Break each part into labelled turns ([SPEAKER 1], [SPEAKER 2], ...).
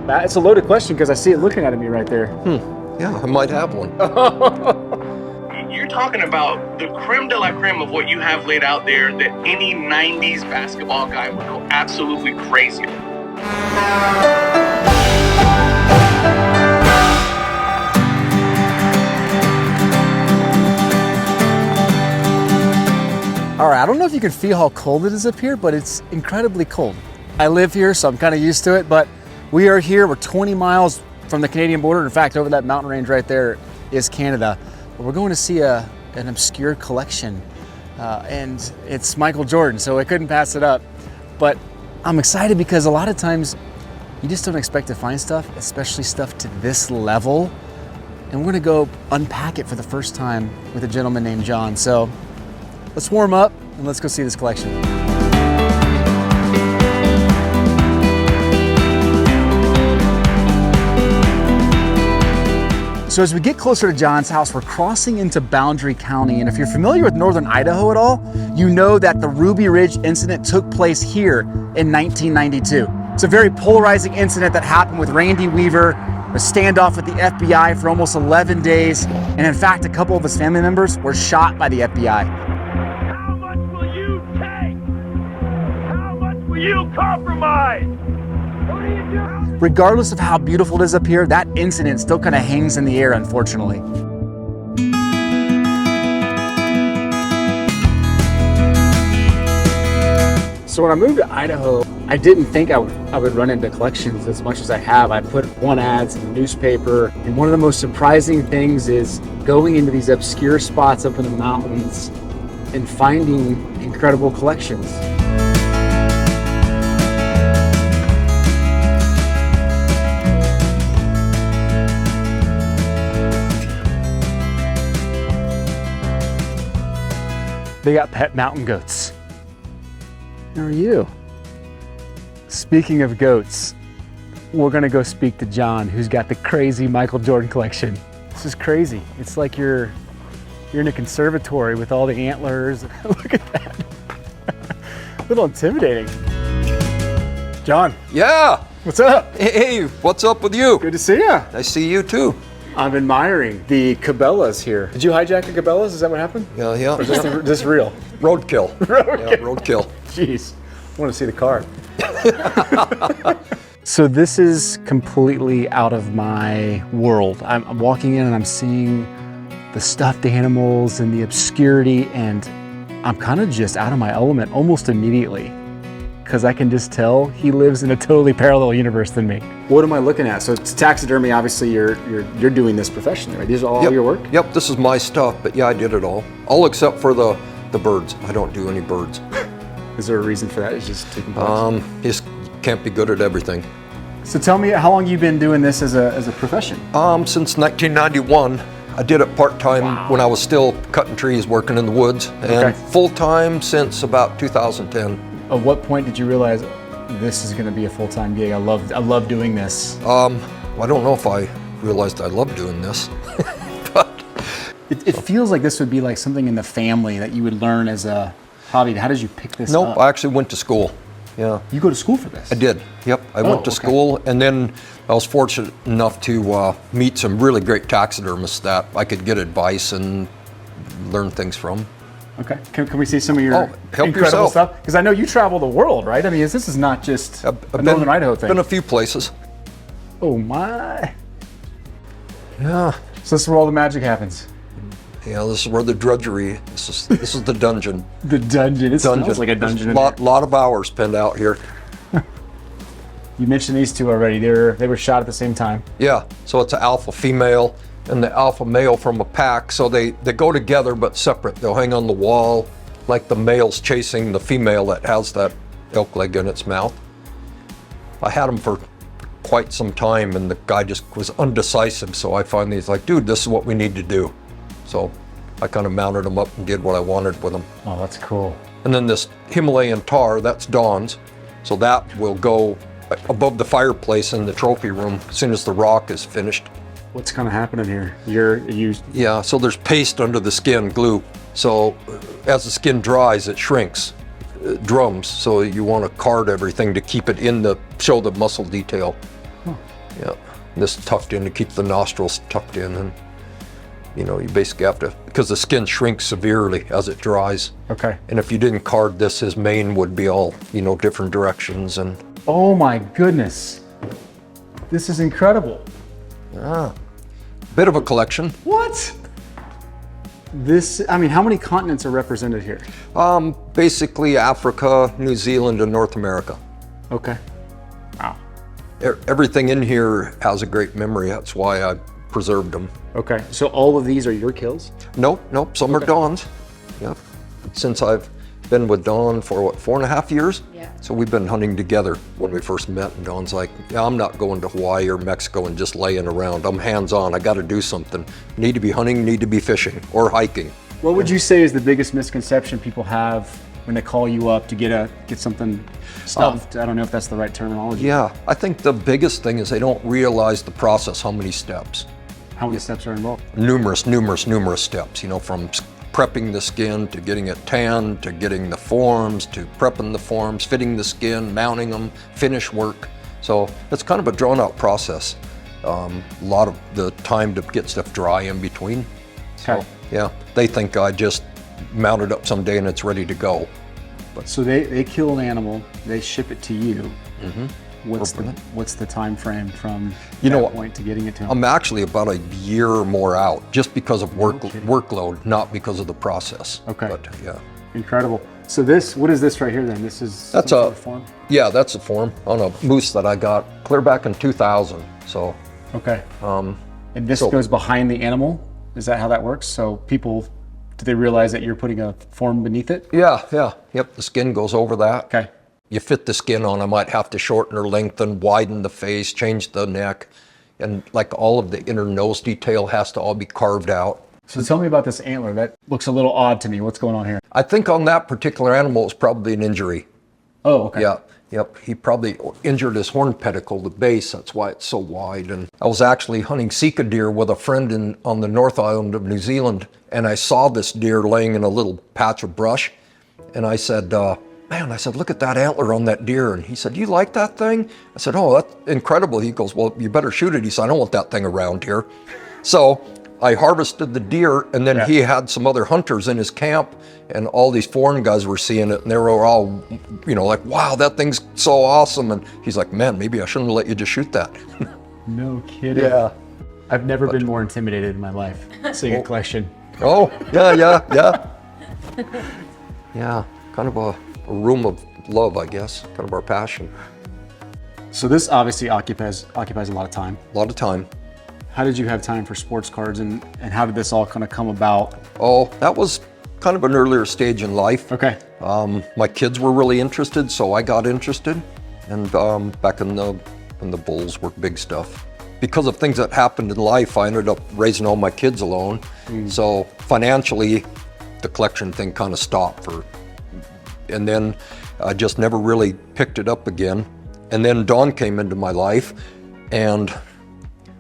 [SPEAKER 1] It's a loaded question because I see it looking at me right there.
[SPEAKER 2] Yeah, I might have one.
[SPEAKER 3] You're talking about the creme de la creme of what you have laid out there that any 90s basketball guy would go absolutely crazy with.
[SPEAKER 1] All right, I don't know if you can feel how cold it is up here, but it's incredibly cold. I live here, so I'm kind of used to it, but we are here. We're 20 miles from the Canadian border. In fact, over that mountain range right there is Canada. But we're going to see an obscure collection, and it's Michael Jordan, so I couldn't pass it up. But I'm excited because a lot of times you just don't expect to find stuff, especially stuff to this level. And we're gonna go unpack it for the first time with a gentleman named John. So let's warm up and let's go see this collection. So as we get closer to John's house, we're crossing into Boundary County. And if you're familiar with Northern Idaho at all, you know that the Ruby Ridge incident took place here in 1992. It's a very polarizing incident that happened with Randy Weaver, a standoff with the FBI for almost 11 days. And in fact, a couple of his family members were shot by the FBI.
[SPEAKER 4] You compromise! What are you doing?
[SPEAKER 1] Regardless of how beautiful it is up here, that incident still kind of hangs in the air, unfortunately. So when I moved to Idaho, I didn't think I would run into collections as much as I have. I put one ads in the newspaper, and one of the most surprising things is going into these obscure spots up in the mountains and finding incredible collections. They got pet mountain goats. How are you? Speaking of goats, we're gonna go speak to John, who's got the crazy Michael Jordan collection. This is crazy. It's like you're in a conservatory with all the antlers. Look at that. A little intimidating. John.
[SPEAKER 2] Yeah.
[SPEAKER 1] What's up?
[SPEAKER 2] Hey, what's up with you?
[SPEAKER 1] Good to see you.
[SPEAKER 2] I see you too.
[SPEAKER 1] I'm admiring the Cabela's here. Did you hijack a Cabela's? Is that what happened?
[SPEAKER 2] Yeah.
[SPEAKER 1] Or is this real?
[SPEAKER 2] Roadkill.
[SPEAKER 1] Roadkill.
[SPEAKER 2] Yeah, roadkill.
[SPEAKER 1] Jeez, I want to see the car. So this is completely out of my world. I'm walking in and I'm seeing the stuffed animals and the obscurity, and I'm kind of just out of my element almost immediately, because I can just tell he lives in a totally parallel universe than me. What am I looking at? So it's taxidermy. Obviously, you're doing this professionally, right? These are all your work?
[SPEAKER 2] Yep, this is my stuff, but yeah, I did it all except for the birds. I don't do any birds.
[SPEAKER 1] Is there a reason for that? It's just taking place?
[SPEAKER 2] You just can't be good at everything.
[SPEAKER 1] So tell me, how long you been doing this as a profession?
[SPEAKER 2] Since 1991. I did it part-time when I was still cutting trees, working in the woods, and full-time since about 2010.
[SPEAKER 1] At what point did you realize this is going to be a full-time gig? I love doing this.
[SPEAKER 2] I don't know if I realized I loved doing this, but
[SPEAKER 1] it feels like this would be like something in the family that you would learn as a hobby. How did you pick this up?
[SPEAKER 2] Nope, I actually went to school. Yeah.
[SPEAKER 1] You go to school for this?
[SPEAKER 2] I did. Yep, I went to school, and then I was fortunate enough to meet some really great taxidermists that I could get advice and learn things from.
[SPEAKER 1] Okay, can we see some of your
[SPEAKER 2] help
[SPEAKER 1] incredible
[SPEAKER 2] yourself.
[SPEAKER 1] stuff? Because I know you travel the world, right? I mean, this is not just a Northern Idaho thing.
[SPEAKER 2] Been a few places.
[SPEAKER 1] Oh my.
[SPEAKER 2] Yeah.
[SPEAKER 1] So this is where all the magic happens.
[SPEAKER 2] Yeah, this is where the drudgery, this is the dungeon.
[SPEAKER 1] The dungeon, it smells like a dungeon.
[SPEAKER 2] A lot of hours spent out here.
[SPEAKER 1] You mentioned these two already. They were shot at the same time.
[SPEAKER 2] Yeah, so it's an alpha female and the alpha male from a pack. So they go together but separate. They'll hang on the wall like the male's chasing the female that has that elk leg in its mouth. I had them for quite some time and the guy just was undecisive. So I finally was like, dude, this is what we need to do. So I kind of mounted them up and did what I wanted with them.
[SPEAKER 1] Oh, that's cool.
[SPEAKER 2] And then this Himalayan tar, that's Dawn's. So that will go above the fireplace in the trophy room as soon as the rock is finished.
[SPEAKER 1] What's kind of happening here?
[SPEAKER 2] Yeah, so there's paste under the skin, glue. So as the skin dries, it shrinks, drums. So you want to card everything to keep it show the muscle detail. Yeah, this is tucked in to keep the nostrils tucked in, and you know, you basically have to, because the skin shrinks severely as it dries.
[SPEAKER 1] Okay.
[SPEAKER 2] And if you didn't card this, his mane would be all, you know, different directions. And
[SPEAKER 1] Oh my goodness. This is incredible.
[SPEAKER 2] bit of a collection.
[SPEAKER 1] What? This, I mean, how many continents are represented here?
[SPEAKER 2] Basically Africa, New Zealand, and North America.
[SPEAKER 1] Okay. Wow.
[SPEAKER 2] Everything in here has a great memory. That's why I preserved them.
[SPEAKER 1] Okay. So all of these are your kills?
[SPEAKER 2] Nope, some are Dawn's. Yep. Since I've been with Dawn for what, 4.5 years?
[SPEAKER 5] Yeah.
[SPEAKER 2] So we've been hunting together when we first met, and Dawn's like, yeah, I'm not going to Hawaii or Mexico and just laying around. I'm hands-on, I gotta do something. Need to be hunting, need to be fishing, or hiking.
[SPEAKER 1] What would you say is the biggest misconception people have when they call you up to get something stuffed? I don't know if that's the right terminology.
[SPEAKER 2] Yeah, I think the biggest thing is they don't realize the process, how many steps.
[SPEAKER 1] How many steps are involved?
[SPEAKER 2] Numerous steps, you know, from prepping the skin to getting it tanned, to getting the forms, to prepping the forms, fitting the skin, mounting them, finish work. So it's kind of a drawn out process. A lot of the time to get stuff dry in between. So
[SPEAKER 1] Okay.
[SPEAKER 2] yeah, they think I just mount it up someday and it's ready to go.
[SPEAKER 1] So they kill an animal, they ship it to you.
[SPEAKER 2] Mm-hmm.
[SPEAKER 1] What's the time frame from
[SPEAKER 2] You know
[SPEAKER 1] that
[SPEAKER 2] what?
[SPEAKER 1] point to getting it to them?
[SPEAKER 2] I'm actually about a year or more out, just because of
[SPEAKER 1] kidding.
[SPEAKER 2] workload, not because of the process.
[SPEAKER 1] Okay.
[SPEAKER 2] But yeah.
[SPEAKER 1] Incredible. So this, what is this right here then? This is
[SPEAKER 2] That's
[SPEAKER 1] some
[SPEAKER 2] a
[SPEAKER 1] sort of form?
[SPEAKER 2] Yeah, that's a form on a moose that I got clear back in 2000. So
[SPEAKER 1] Okay. And this
[SPEAKER 2] so-
[SPEAKER 1] goes behind the animal? Is that how that works? So people, do they realize that you're putting a form beneath it?
[SPEAKER 2] yep, the skin goes over that.
[SPEAKER 1] Okay.
[SPEAKER 2] You fit the skin on, I might have to shorten or lengthen, widen the face, change the neck, and like all of the inner nose detail has to all be carved out.
[SPEAKER 1] So tell me about this antler. That looks a little odd to me. What's going on here?
[SPEAKER 2] I think on that particular animal it was probably an injury.
[SPEAKER 1] Oh, okay.
[SPEAKER 2] Yeah, yep. He probably injured his horn pedicle, the base. That's why it's so wide. And I was actually hunting Sika deer with a friend on the North Island of New Zealand, and I saw this deer laying in a little patch of brush, and I said, man, I said, look at that antler on that deer. And he said, you like that thing? I said, oh, that's incredible. He goes, well, you better shoot it. He said, I don't want that thing around here. So I harvested the deer, and then he had some other hunters in his camp, and all these foreign guys were seeing it, and they were all, you know, like, wow, that thing's so awesome. And he's like, man, maybe I shouldn't have let you just shoot that.
[SPEAKER 1] No kidding.
[SPEAKER 2] Yeah.
[SPEAKER 1] I've never been more intimidated in my life seeing a collection.
[SPEAKER 2] Oh, yeah. Yeah, kind of a room of love, I guess, kind of our passion.
[SPEAKER 1] So this obviously occupies a lot of time.
[SPEAKER 2] A lot of time.
[SPEAKER 1] How did you have time for sports cards, and how did this all kind of come about?
[SPEAKER 2] Oh, that was kind of an earlier stage in life.
[SPEAKER 1] Okay.
[SPEAKER 2] My kids were really interested, so I got interested. And back when the bulls were big stuff. Because of things that happened in life, I ended up raising all my kids alone. So financially, the collection thing kind of stopped and then I just never really picked it up again. And then Dawn came into my life, and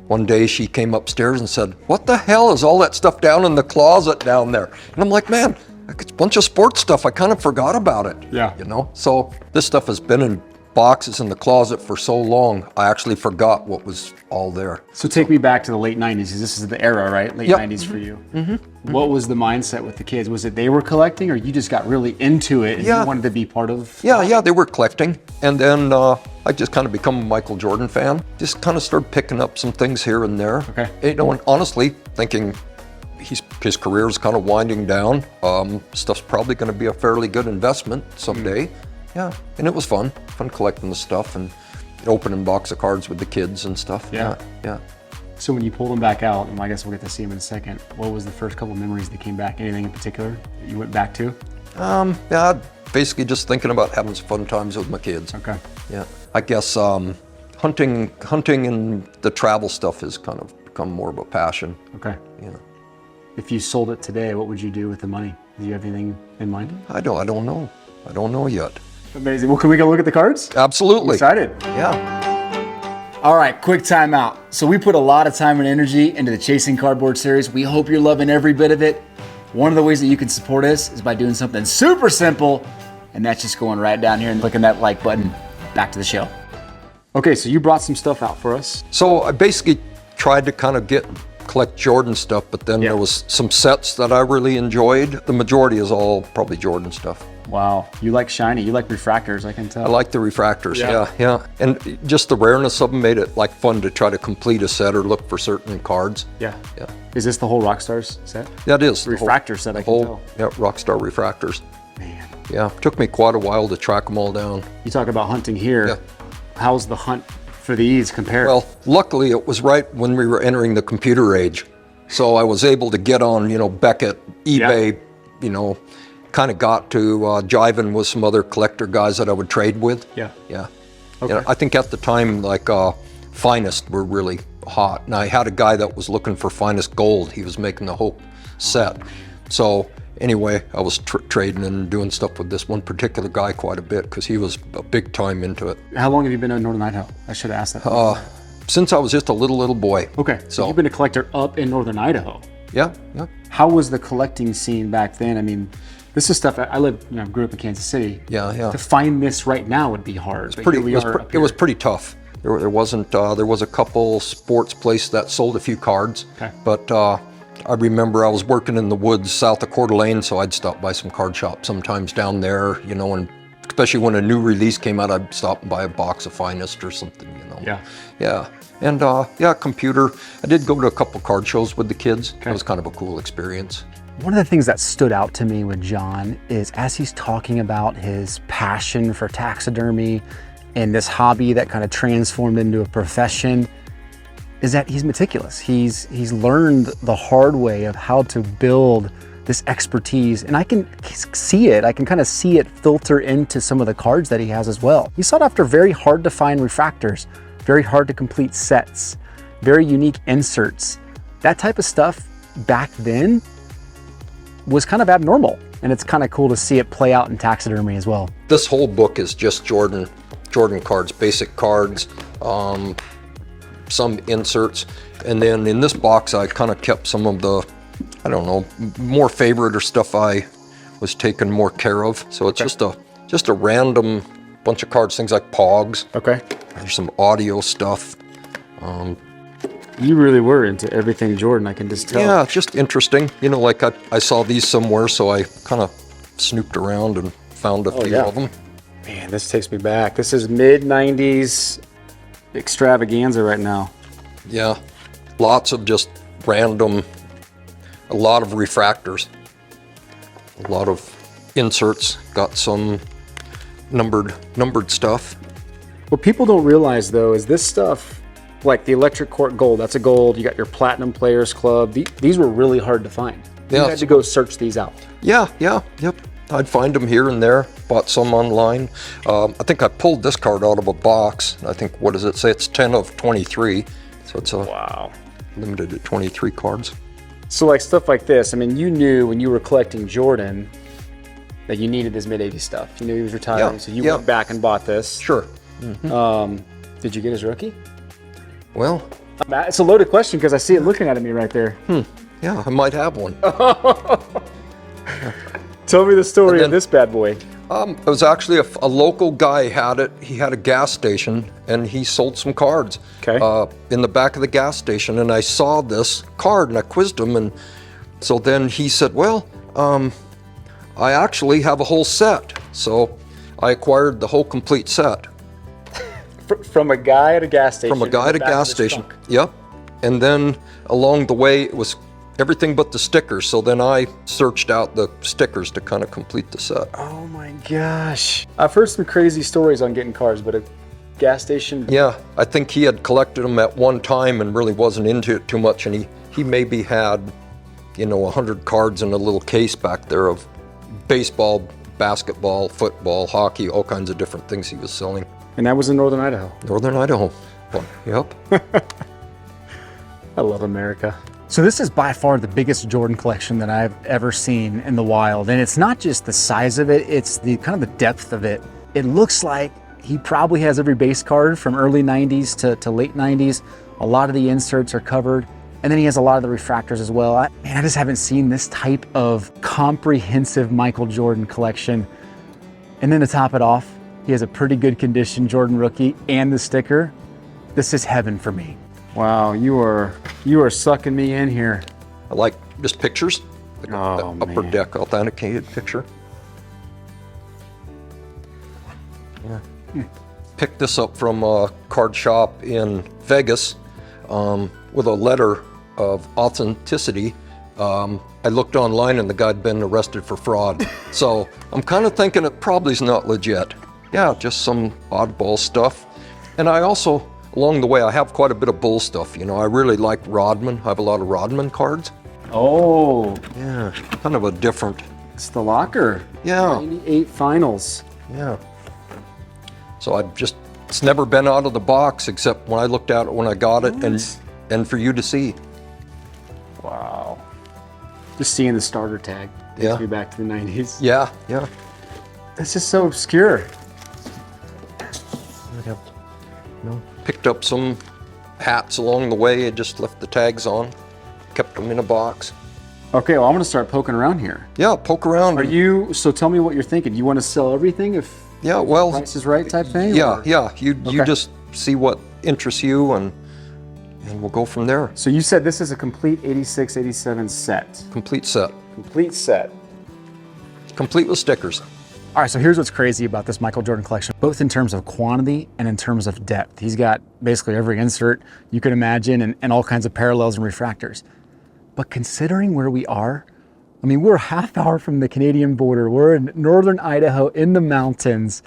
[SPEAKER 2] one day she came upstairs and said, what the hell is all that stuff down in the closet down there? And I'm like, man, it's a bunch of sports stuff. I kind of forgot about it.
[SPEAKER 1] Yeah.
[SPEAKER 2] You know, so this stuff has been in boxes in the closet for so long, I actually forgot what was all there.
[SPEAKER 1] So take me back to the late 90s. This is the era, right? Late
[SPEAKER 2] Yep.
[SPEAKER 1] 90s for you. What was the mindset with the kids? Was it they were collecting, or you just got really into it and
[SPEAKER 2] Yeah.
[SPEAKER 1] you wanted to be part of?
[SPEAKER 2] Yeah, they were collecting. And then I just kind of become a Michael Jordan fan. Just kind of started picking up some things here and there.
[SPEAKER 1] Okay.
[SPEAKER 2] You know, and honestly, thinking his career is kind of winding down. Stuff's probably going to be a fairly good investment someday. Yeah, and it was fun collecting the stuff and opening box of cards with the kids and stuff.
[SPEAKER 1] Yeah.
[SPEAKER 2] Yeah.
[SPEAKER 1] So when you pulled them back out, and I guess we'll get to see them in a second, what was the first couple memories that came back? Anything in particular that you went back to?
[SPEAKER 2] Yeah, basically just thinking about having some fun times with my kids.
[SPEAKER 1] Okay.
[SPEAKER 2] Yeah, I guess hunting and the travel stuff has kind of become more of a passion.
[SPEAKER 1] Okay.
[SPEAKER 2] Yeah.
[SPEAKER 1] If you sold it today, what would you do with the money? Do you have anything in mind?
[SPEAKER 2] I don't know. I don't know yet.
[SPEAKER 1] Amazing. Well, can we go look at the cards?
[SPEAKER 2] Absolutely.
[SPEAKER 1] Excited.
[SPEAKER 2] Yeah.
[SPEAKER 1] All right, quick timeout. So we put a lot of time and energy into the Chasing Cardboard series. We hope you're loving every bit of it. One of the ways that you can support us is by doing something super simple, and that's just going right down here and clicking that like button. Back to the show. Okay, so you brought some stuff out for us.
[SPEAKER 2] So I basically tried to kind of collect Jordan stuff, but then
[SPEAKER 1] Yeah.
[SPEAKER 2] there was some sets that I really enjoyed. The majority is all probably Jordan stuff.
[SPEAKER 1] Wow, you like shiny, you like refractors, I can tell.
[SPEAKER 2] I like the refractors,
[SPEAKER 1] Yeah.
[SPEAKER 2] yeah. And just the rareness of them made it like fun to try to complete a set or look for certain cards.
[SPEAKER 1] Yeah.
[SPEAKER 2] Yeah.
[SPEAKER 1] Is this the whole Rockstars set?
[SPEAKER 2] That is. the whole-
[SPEAKER 1] Refractor set, I
[SPEAKER 2] the
[SPEAKER 1] can
[SPEAKER 2] whole,
[SPEAKER 1] tell.
[SPEAKER 2] yeah, Rockstar refractors.
[SPEAKER 1] Man,
[SPEAKER 2] Yeah, took me quite a while to track them all down.
[SPEAKER 1] you talk about hunting here.
[SPEAKER 2] Yeah.
[SPEAKER 1] How's the hunt for these compared?
[SPEAKER 2] Well, luckily it was right when we were entering the computer age. So I was able to get on, Beckett, eBay, kind of got to jiving with some other collector guys that I would trade with.
[SPEAKER 1] Yeah.
[SPEAKER 2] Yeah.
[SPEAKER 1] Okay.
[SPEAKER 2] I think at the time, like Finest were really hot. And I had a guy that was looking for Finest Gold. He was making the whole set. So anyway, I was trading and doing stuff with this one particular guy quite a bit because he was a big time into it.
[SPEAKER 1] How long have you been in Northern Idaho? I should have asked that.
[SPEAKER 2] Since I was just a little boy.
[SPEAKER 1] Okay, so you've been a collector up in Northern Idaho.
[SPEAKER 2] Yeah.
[SPEAKER 1] How was the collecting scene back then? I mean, this is stuff I grew up in Kansas City.
[SPEAKER 2] Yeah.
[SPEAKER 1] To find this right now would be hard. But here we are up
[SPEAKER 2] It was
[SPEAKER 1] here.
[SPEAKER 2] pretty tough. There wasn't. There was a couple sports places that sold a few cards.
[SPEAKER 1] Okay.
[SPEAKER 2] But I remember I was working in the woods south of Coeur d'Alene, so I'd stop by some card shops sometimes down there, and especially when a new release came out, I'd stop and buy a box of Finest or something,
[SPEAKER 1] Yeah.
[SPEAKER 2] Yeah. And computer. I did go to a couple card shows with the kids.
[SPEAKER 1] Okay.
[SPEAKER 2] It was kind of a cool experience.
[SPEAKER 1] One of the things that stood out to me with John is as he's talking about his passion for taxidermy and this hobby that kind of transformed into a profession, is that he's meticulous. He's learned the hard way of how to build this expertise, and I can see it. I can kind of see it filter into some of the cards that he has as well. He sought after very hard to find refractors, very hard to complete sets, very unique inserts. That type of stuff back then was kind of abnormal, and it's kind of cool to see it play out in taxidermy as well.
[SPEAKER 2] This whole book is just Jordan cards, basic cards, some inserts, and then in this box I kind of kept some of the, more favorite or stuff I was taking more care of. So it's just a random bunch of cards, things like Pogs.
[SPEAKER 1] Okay.
[SPEAKER 2] There's some audio stuff.
[SPEAKER 1] You really were into everything Jordan, I can just tell.
[SPEAKER 2] Yeah, it's just interesting. Like I saw these somewhere, so I kind of snooped around and found a few of them.
[SPEAKER 1] Man, this takes me back. This is mid-90s extravaganza right now.
[SPEAKER 2] Yeah, lots of just random, a lot of refractors, a lot of inserts, got some numbered stuff.
[SPEAKER 1] What people don't realize though is this stuff, like the electric court gold, that's a gold. You got your platinum players club. These were really hard to find. You
[SPEAKER 2] Yeah.
[SPEAKER 1] had to go search these out.
[SPEAKER 2] Yep. I'd find them here and there, bought some online. I think I pulled this card out of a box. I think, what does it say? It's 10 of 23. So it's
[SPEAKER 1] Wow.
[SPEAKER 2] limited to 23 cards.
[SPEAKER 1] So like stuff like this, I mean, you knew when you were collecting Jordan that you needed his mid-80s stuff. You knew he was retiring,
[SPEAKER 2] Yeah,
[SPEAKER 1] so you
[SPEAKER 2] yeah.
[SPEAKER 1] went back and bought this.
[SPEAKER 2] Sure.
[SPEAKER 1] Did you get his rookie?
[SPEAKER 2] Well,
[SPEAKER 1] It's a loaded question because I see it looking at me right there.
[SPEAKER 2] yeah, I might have one.
[SPEAKER 1] Tell me the story
[SPEAKER 2] And
[SPEAKER 1] of
[SPEAKER 2] then-
[SPEAKER 1] this bad boy.
[SPEAKER 2] It was actually a local guy had it. He had a gas station and he sold some cards.
[SPEAKER 1] Okay.
[SPEAKER 2] In the back of the gas station, and I saw this card and I quizzed him, and so then he said, "Well, I actually have a whole set." So I acquired the whole complete set
[SPEAKER 1] From a guy at a gas station.
[SPEAKER 2] from a guy
[SPEAKER 1] in
[SPEAKER 2] at
[SPEAKER 1] the
[SPEAKER 2] a
[SPEAKER 1] back of
[SPEAKER 2] gas
[SPEAKER 1] his
[SPEAKER 2] station.
[SPEAKER 1] trunk.
[SPEAKER 2] Yep. And then along the way, it was everything but the stickers. So then I searched out the stickers to kind of complete the set.
[SPEAKER 1] Oh my gosh. I've heard some crazy stories on getting cars, but a gas station.
[SPEAKER 2] Yeah, I think he had collected them at one time and really wasn't into it too much, and he maybe had, 100 cards in a little case back there of baseball, basketball, football, hockey, all kinds of different things he was selling.
[SPEAKER 1] And that was in Northern Idaho.
[SPEAKER 2] Northern Idaho. Yep.
[SPEAKER 1] I love America. So this is by far the biggest Jordan collection that I've ever seen in the wild. And it's not just the size of it, it's the kind of the depth of it. It looks like he probably has every base card from early 90s to late 90s. A lot of the inserts are covered. And then he has a lot of the refractors as well. I just haven't seen this type of comprehensive Michael Jordan collection. And then to top it off, He has a pretty good condition Jordan rookie and the sticker. This is heaven for me. Wow, you are sucking me in here.
[SPEAKER 2] I like just pictures, like
[SPEAKER 1] Oh,
[SPEAKER 2] the upper
[SPEAKER 1] man.
[SPEAKER 2] deck authenticated picture. Yeah. Picked this up from a card shop in Vegas with a letter of authenticity. I looked online and the guy'd been arrested for fraud. So I'm kind of thinking it probably is not legit. Yeah, just some oddball stuff. And I also, along the way, I have quite a bit of bull stuff. You know, I really like Rodman. I have a lot of Rodman cards.
[SPEAKER 1] Oh,
[SPEAKER 2] Yeah, kind of a different,
[SPEAKER 1] it's the locker.
[SPEAKER 2] yeah,
[SPEAKER 1] 98 finals.
[SPEAKER 2] yeah. So it's never been out of the box except when I looked at it when I got it and for you to see.
[SPEAKER 1] Wow. Just seeing the starter tag takes
[SPEAKER 2] Yeah.
[SPEAKER 1] me back to the 90s.
[SPEAKER 2] Yeah, yeah.
[SPEAKER 1] It's just so obscure.
[SPEAKER 2] I have, picked up some hats along the way and just left the tags on, kept them in a box.
[SPEAKER 1] Okay, well, I'm gonna start poking around here.
[SPEAKER 2] Yeah, poke around.
[SPEAKER 1] So tell me what you're thinking. You want to sell everything if
[SPEAKER 2] Yeah, well,
[SPEAKER 1] price is right type thing?
[SPEAKER 2] yeah,
[SPEAKER 1] or-
[SPEAKER 2] yeah. You
[SPEAKER 1] Okay.
[SPEAKER 2] just see what interests you and we'll go from there.
[SPEAKER 1] So you said this is a complete 86, 87 set.
[SPEAKER 2] Complete set.
[SPEAKER 1] Complete set.
[SPEAKER 2] Complete with stickers.
[SPEAKER 1] All right, so here's what's crazy about this Michael Jordan collection, both in terms of quantity and in terms of depth. He's got basically every insert you can imagine and all kinds of parallels and refractors. But considering where we are, I mean, we're a half hour from the Canadian border. We're in Northern Idaho in the mountains,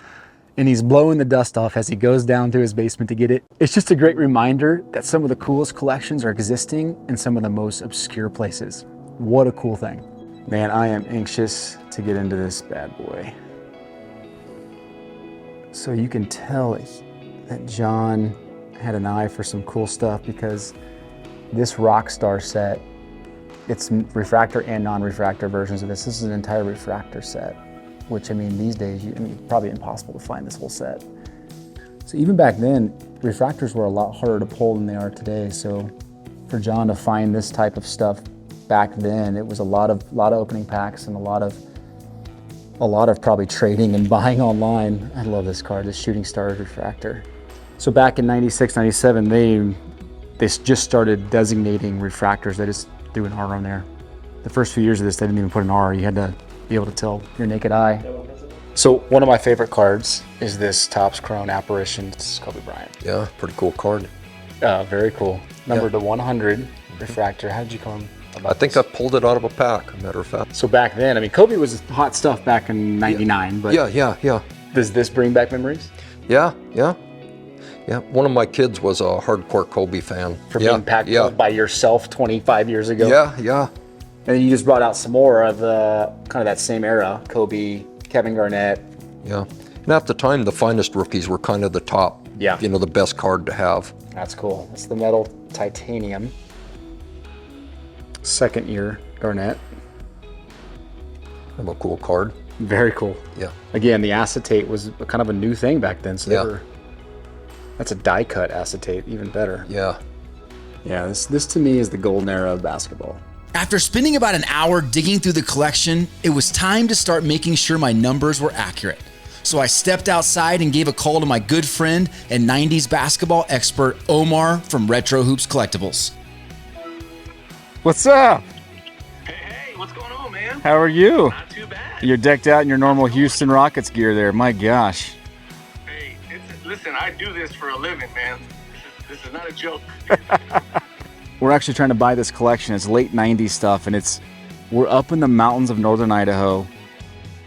[SPEAKER 1] and he's blowing the dust off as he goes down to his basement to get it. It's just a great reminder that some of the coolest collections are existing in some of the most obscure places. What a cool thing. Man, I am anxious to get into this bad boy. So you can tell that John had an eye for some cool stuff because this Rockstar set, it's refractor and non-refractor versions of this. This is an entire refractor set, which I mean, these days, probably impossible to find this whole set. So even back then, refractors were a lot harder to pull than they are today. So for John to find this type of stuff back then, it was a lot of opening packs and a lot of probably trading and buying online. I love this card, this Shooting Stars refractor. So back in 96, 97, they just started designating refractors. They just threw an R on there. The first few years of this, they didn't even put an R. You had to be able to tell your naked eye. So one of my favorite cards is this Topps Chrome Apparition. This is Kobe Bryant.
[SPEAKER 2] Yeah, pretty cool card.
[SPEAKER 1] Very cool. Number to 100 refractor. How did you come about
[SPEAKER 2] I think
[SPEAKER 1] this?
[SPEAKER 2] I pulled it out of a pack, a matter of fact.
[SPEAKER 1] So back then, I mean, Kobe was hot stuff back in 99, but
[SPEAKER 2] Yeah.
[SPEAKER 1] does this bring back memories?
[SPEAKER 2] Yeah. One of my kids was a hardcore Kobe fan.
[SPEAKER 1] For being packed by yourself 25 years ago?
[SPEAKER 2] Yeah.
[SPEAKER 1] And then you just brought out some more of the kind of that same era, Kobe, Kevin Garnett.
[SPEAKER 2] Yeah. And at the time, the finest rookies were kind of the top,
[SPEAKER 1] Yeah.
[SPEAKER 2] the best card to have.
[SPEAKER 1] That's cool. It's the metal titanium. Second year Garnett.
[SPEAKER 2] Kind of a cool card.
[SPEAKER 1] Very cool.
[SPEAKER 2] Yeah.
[SPEAKER 1] Again, the acetate was kind of a new thing back then. So that's a die cut acetate, even better.
[SPEAKER 2] Yeah.
[SPEAKER 1] Yeah, this to me is the golden era of basketball.
[SPEAKER 5] After spending about an hour digging through the collection, it was time to start making sure my numbers were accurate. So I stepped outside and gave a call to my good friend and 90s basketball expert, Omar from Retro Hoops Collectibles.
[SPEAKER 1] What's up?
[SPEAKER 3] Hey, what's going on, man?
[SPEAKER 1] How are you?
[SPEAKER 3] Not too bad.
[SPEAKER 1] You're decked out in your normal Houston Rockets gear there. My gosh.
[SPEAKER 3] Hey, listen, I do this for a living, man. This is not a joke.
[SPEAKER 1] We're actually trying to buy this collection. It's late 90s stuff, and we're up in the mountains of Northern Idaho,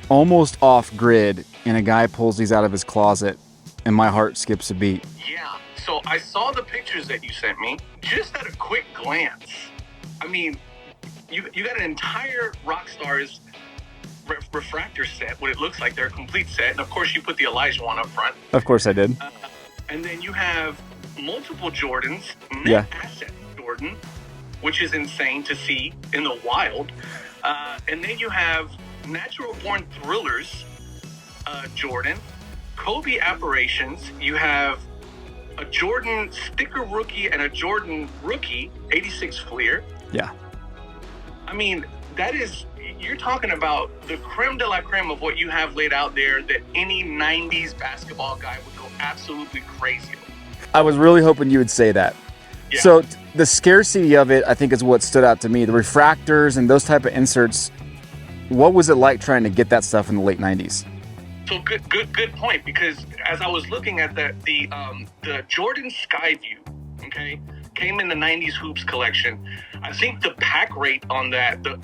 [SPEAKER 1] almost off grid, and a guy pulls these out of his closet, and my heart skips a beat.
[SPEAKER 3] Yeah, so I saw the pictures that you sent me. Just at a quick glance, I mean, you got an entire Rockstars refractor set, what it looks like they're a complete set, and of course you put the Elijah one up front.
[SPEAKER 1] Of course I did.
[SPEAKER 3] And then you have multiple Jordans, net
[SPEAKER 1] Yeah.
[SPEAKER 3] asset Jordan, which is insane to see in the wild. And then you have Natural Born Thrillers, Jordan, Kobe Apparitions. You have a Jordan sticker rookie and a Jordan rookie, 86 Fleer.
[SPEAKER 1] Yeah.
[SPEAKER 3] I mean, that is you're talking about the creme de la creme of what you have laid out there that any 90s basketball guy would go absolutely crazy over.
[SPEAKER 1] I was really hoping you would say that.
[SPEAKER 3] Yeah.
[SPEAKER 1] So the scarcity of it, I think, is what stood out to me. The refractors and those type of inserts. What was it like trying to get that stuff in the late 90s?
[SPEAKER 3] So good point, because as I was looking at the Jordan Skyview, okay, came in the 90s hoops collection. I think the pack rate on that, the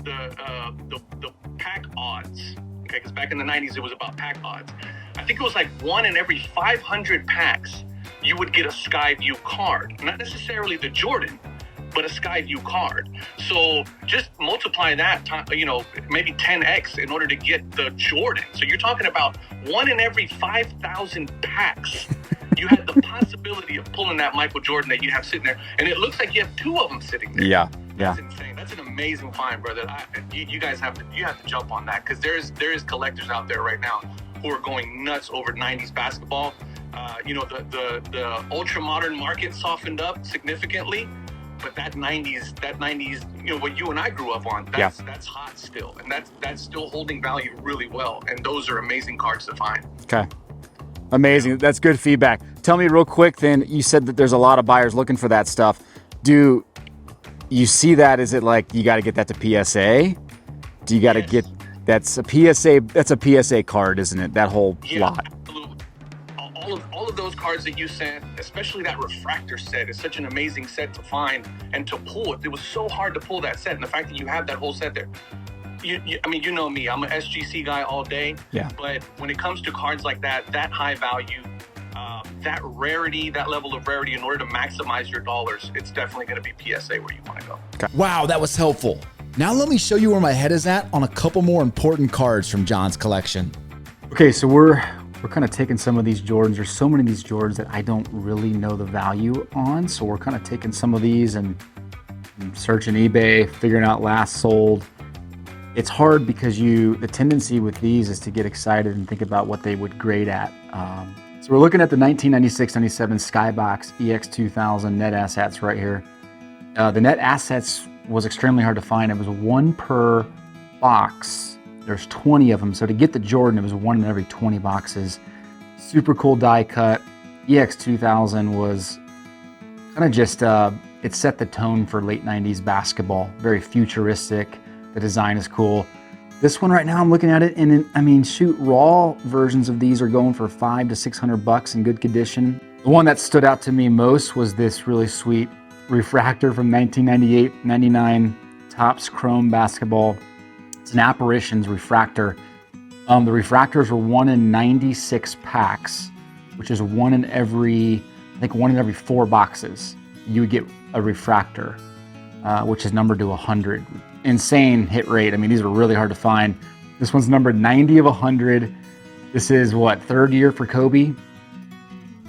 [SPEAKER 3] pack odds, okay, because back in the 90s it was about pack odds. I think it was like 1 in every 500 packs you would get a Skyview card, not necessarily the Jordan, but a Skyview card. So just multiply that, maybe 10x in order to get the Jordan. So you're talking about 1 in every 5,000 packs. You had the possibility of pulling that Michael Jordan that you have sitting there, and it looks like you have 2 of them sitting there.
[SPEAKER 1] Yeah.
[SPEAKER 3] That's insane. That's an amazing find, brother. You guys have to jump on that, because there is collectors out there right now who are going nuts over 90s basketball. The ultra modern market softened up significantly, but that 90s, what you and I grew up on, that's hot still, and that's still holding value really well. And those are amazing cards to find.
[SPEAKER 1] Okay. Amazing. That's good feedback. Tell me real quick then, you said that there's a lot of buyers looking for that stuff. Do you see that? Is it like you got to get that to PSA? Do you got to get, that's a PSA card, isn't it? That whole lot.
[SPEAKER 3] Absolutely. All of those cards that you sent, especially that refractor set, is such an amazing set to find and to pull. It was so hard to pull that set, and the fact that you have that whole set there. You know me, I'm an SGC guy all day.
[SPEAKER 1] Yeah. But
[SPEAKER 3] when it comes to cards like that high value, that rarity, that level of rarity, in order to maximize your dollars, it's definitely going to be PSA where you want to go.
[SPEAKER 5] Okay. Wow, that was helpful. Now let me show you where my head is at on a couple more important cards from John's collection.
[SPEAKER 1] Okay, so we're kind of taking some of these Jordans. There's so many of these Jordans that I don't really know the value on. So we're kind of taking some of these and searching eBay, figuring out last sold. It's hard because the tendency with these is to get excited and think about what they would grade at. So we're looking at the 1996-97 Skybox EX2000 net assets right here. The net assets was extremely hard to find. It was 1 per box. There's 20 of them. So to get the Jordan, it was 1 in every 20 boxes. Super cool die cut. EX2000 was kind of just, it set the tone for late 90s basketball. Very futuristic. The design is cool. This one right now, I'm looking at it, and raw versions of these are going for $500 to $600 in good condition. The one that stood out to me most was this really sweet refractor from 1998-99 Topps Chrome basketball. It's an Apparitions refractor. The refractors were 1 in 96 packs, which is 1 in every 4 boxes. You would get a refractor, which is numbered to 100. Insane hit rate. These are really hard to find. This one's numbered 90 of 100. This is third year for Kobe.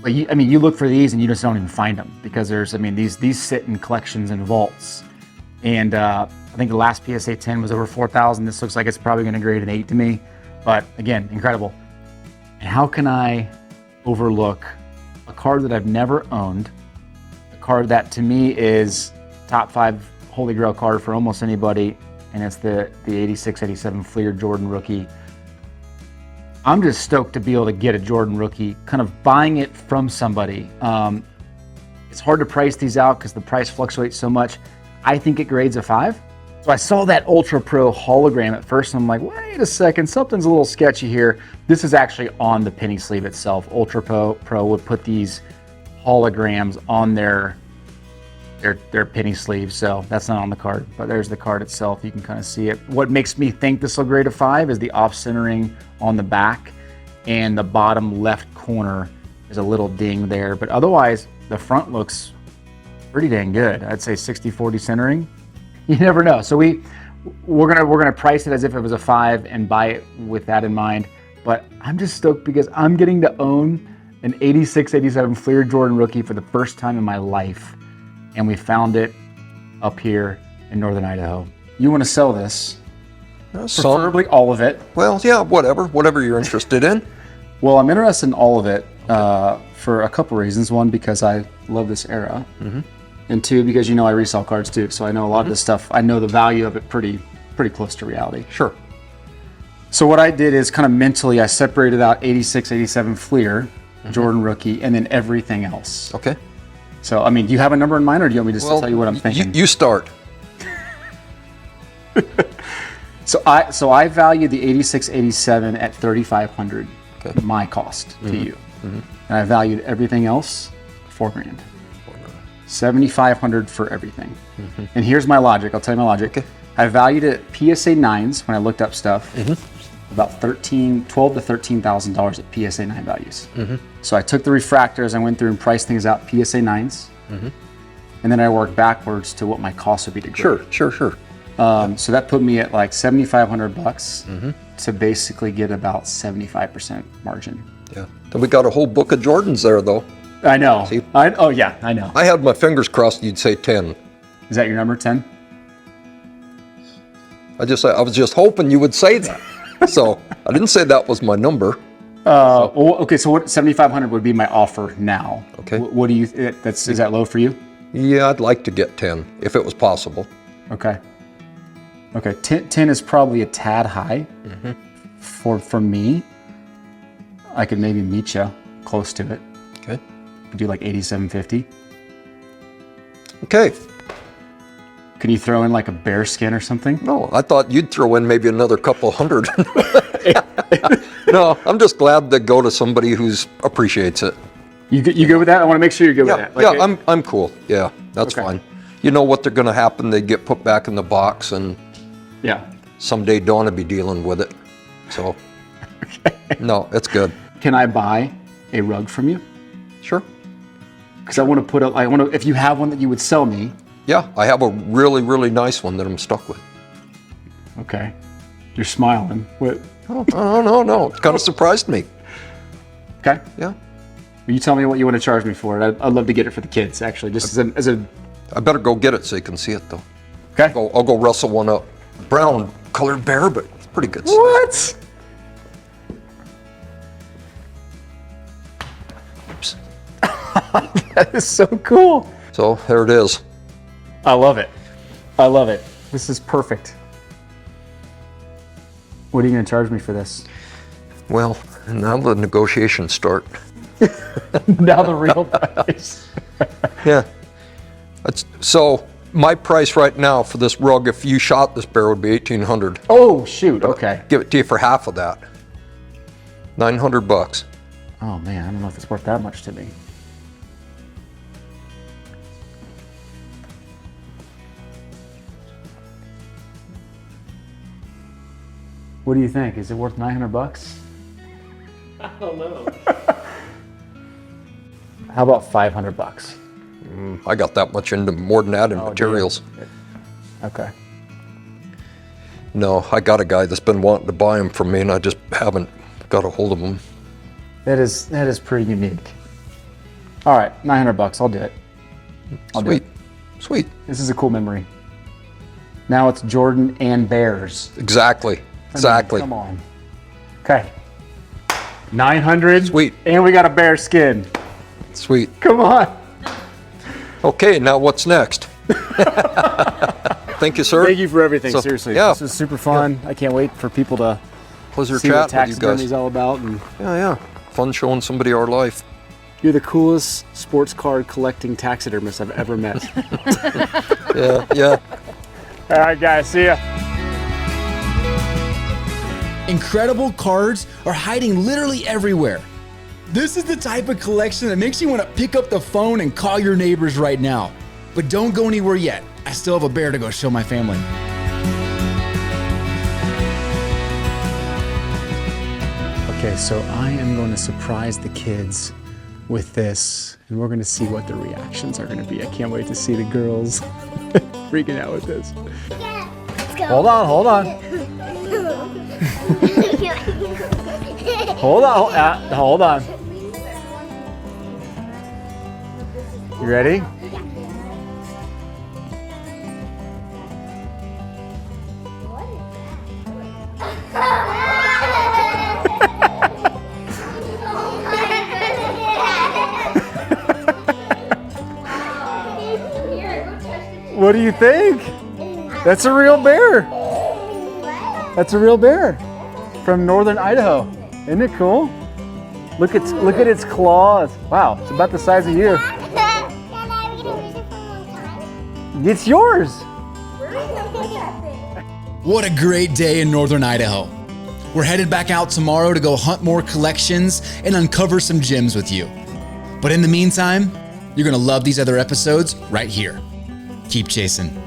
[SPEAKER 1] But you look for these and you just don't even find them, because these sit in collections and vaults. And I think the last PSA 10 was over 4,000. This looks like it's probably going to grade an 8 to me. But again, incredible. And how can I overlook a card that I've never owned? A card that to me is top 5 Holy Grail card for almost anybody, and it's the 86-87 Fleer Jordan rookie. I'm just stoked to be able to get a Jordan rookie, kind of buying it from somebody. It's hard to price these out because the price fluctuates so much. I think it grades a 5. So I saw that Ultra Pro hologram at first, and I'm like, wait a second, something's a little sketchy here. This is actually on the penny sleeve itself. Ultra Pro would put these holograms on their penny sleeves, so that's not on the card, but there's the card itself. You can kind of see it. What makes me think this will grade a 5 is the off-centering on the back, and the bottom left corner is a little ding there, but otherwise the front looks pretty dang good. I'd say 60-40 centering. You never know. So we're gonna price it as if it was a 5 and buy it with that in mind. But I'm just stoked because I'm getting to own an 86-87 Fleer Jordan rookie for the first time in my life. And we found it up here in Northern Idaho. You want to sell this? Preferably all of it.
[SPEAKER 2] Well, yeah, whatever you're interested in.
[SPEAKER 1] Well, I'm interested in all of it for a couple reasons. One, because I love this era. Mm-hmm. And two, because I resell cards too. So I know a lot of this stuff. I know the value of it pretty pretty close to reality.
[SPEAKER 2] Sure.
[SPEAKER 1] So what I did is kind of mentally, I separated out 86, 87 Fleer, Jordan rookie, and then everything else.
[SPEAKER 2] Okay.
[SPEAKER 1] So, I mean, do you have a number in mind, or do you want me just to tell you what I'm thinking?
[SPEAKER 2] You start.
[SPEAKER 1] So I value the 86, 87 at $3,500,
[SPEAKER 2] Okay.
[SPEAKER 1] my cost to you. And I valued everything else $4,000. $7,500 for everything. And here's my logic. I'll tell you my logic.
[SPEAKER 2] Okay.
[SPEAKER 1] I valued it at PSA 9s when I looked up stuff. About $12,000 to $13,000 at PSA 9 values. So I took the refractors, I went through and priced things out PSA 9s, and then I worked backwards to what my cost would be to grade.
[SPEAKER 2] Sure.
[SPEAKER 1] So that put me at like $7,500 to basically get about 75% margin.
[SPEAKER 2] Yeah. Then we got a whole book of Jordans there, though.
[SPEAKER 1] I know.
[SPEAKER 2] See?
[SPEAKER 1] Oh yeah, I know.
[SPEAKER 2] I had my fingers crossed you'd say 10.
[SPEAKER 1] Is that your number, 10?
[SPEAKER 2] I was just hoping you would say that. So I didn't say that was my number.
[SPEAKER 1] Well, okay, so what 7,500 would be my offer now.
[SPEAKER 2] Okay.
[SPEAKER 1] What do you? Is that low for you?
[SPEAKER 2] Yeah, I'd like to get 10 if it was possible.
[SPEAKER 1] Okay. 10 is probably a tad high for me. I could maybe meet you close to it.
[SPEAKER 2] Okay.
[SPEAKER 1] Do like 87.50.
[SPEAKER 2] Okay.
[SPEAKER 1] Can you throw in like a bear skin or something?
[SPEAKER 2] No, I thought you'd throw in maybe another couple hundred. No, I'm just glad to go to somebody who appreciates it.
[SPEAKER 1] You good with that? I want to make sure you're good with that.
[SPEAKER 2] Yeah, I'm cool. Yeah, that's fine. You know what they're going to happen? They get put back in the box, and someday Dawn will be dealing with it. So, no, it's good.
[SPEAKER 1] Can I buy a rug from you?
[SPEAKER 2] Sure.
[SPEAKER 1] Because I want to if you have one that you would sell me.
[SPEAKER 2] Yeah, I have a really, really nice one that I'm stuck with.
[SPEAKER 1] Okay. You're smiling. What?
[SPEAKER 2] Oh, no. It kind of surprised me.
[SPEAKER 1] Okay.
[SPEAKER 2] Yeah.
[SPEAKER 1] You tell me what you want to charge me for it. I'd love to get it for the kids, actually, just as a...
[SPEAKER 2] I better go get it so you can see it, though.
[SPEAKER 1] Okay.
[SPEAKER 2] I'll go rustle one up. Brown colored bear, but it's pretty good.
[SPEAKER 1] What?
[SPEAKER 2] Oops.
[SPEAKER 1] That is so cool.
[SPEAKER 2] So there it is.
[SPEAKER 1] I love it. This is perfect. What are you going to charge me for this?
[SPEAKER 2] Well, now the negotiations start.
[SPEAKER 1] Now the real price.
[SPEAKER 2] Yeah. So my price right now for this rug, if you shot this bear, would be $1,800.
[SPEAKER 1] Oh shoot! Okay.
[SPEAKER 2] Give it to you for half of that. $900.
[SPEAKER 1] Oh man, I don't know if it's worth that much to me. What do you think? Is it worth $900?
[SPEAKER 6] I don't know.
[SPEAKER 1] How about $500?
[SPEAKER 2] I got that much into more than that in
[SPEAKER 1] Oh,
[SPEAKER 2] materials.
[SPEAKER 1] Okay.
[SPEAKER 2] No, I got a guy that's been wanting to buy them from me, and I just haven't got a hold of him.
[SPEAKER 1] That is pretty unique. All right, $900. I'll do it. I'll do it.
[SPEAKER 2] Sweet.
[SPEAKER 1] This is a cool memory. Now it's Jordan and Bears.
[SPEAKER 2] Exactly.
[SPEAKER 1] Come on. Okay. 900.
[SPEAKER 2] Sweet.
[SPEAKER 1] And we got a bear skin.
[SPEAKER 2] Sweet.
[SPEAKER 1] Come on.
[SPEAKER 2] Okay, now what's next? Thank you, sir.
[SPEAKER 1] Thank you for everything.
[SPEAKER 2] So,
[SPEAKER 1] Seriously,
[SPEAKER 2] yeah.
[SPEAKER 1] this was super fun. I can't wait for people to
[SPEAKER 2] Pleasure
[SPEAKER 1] see what
[SPEAKER 2] chatting with you
[SPEAKER 1] taxidermy is
[SPEAKER 2] guys.
[SPEAKER 1] all about. And
[SPEAKER 2] Yeah. Fun showing somebody our life.
[SPEAKER 1] you're the coolest sports card collecting taxidermist I've ever met.
[SPEAKER 2] Yeah.
[SPEAKER 1] All right, guys. See ya.
[SPEAKER 5] Incredible cards are hiding literally everywhere. This is the type of collection that makes you want to pick up the phone and call your neighbors right now. But don't go anywhere yet. I still have a bear to go show my family.
[SPEAKER 1] Okay, so I am going to surprise the kids with this, and we're going to see what the reactions are going to be. I can't wait to see the girls freaking out with this.
[SPEAKER 7] Let's go.
[SPEAKER 1] Hold on. Hold on. You ready? What do you think? That's a real bear. That's a real bear from Northern Idaho. Isn't it cool? Look at its claws. Wow, it's about the size of you. It's yours.
[SPEAKER 5] What a great day in Northern Idaho. We're headed back out tomorrow to go hunt more collections and uncover some gems with you. But in the meantime, you're gonna love these other episodes right here. Keep chasing.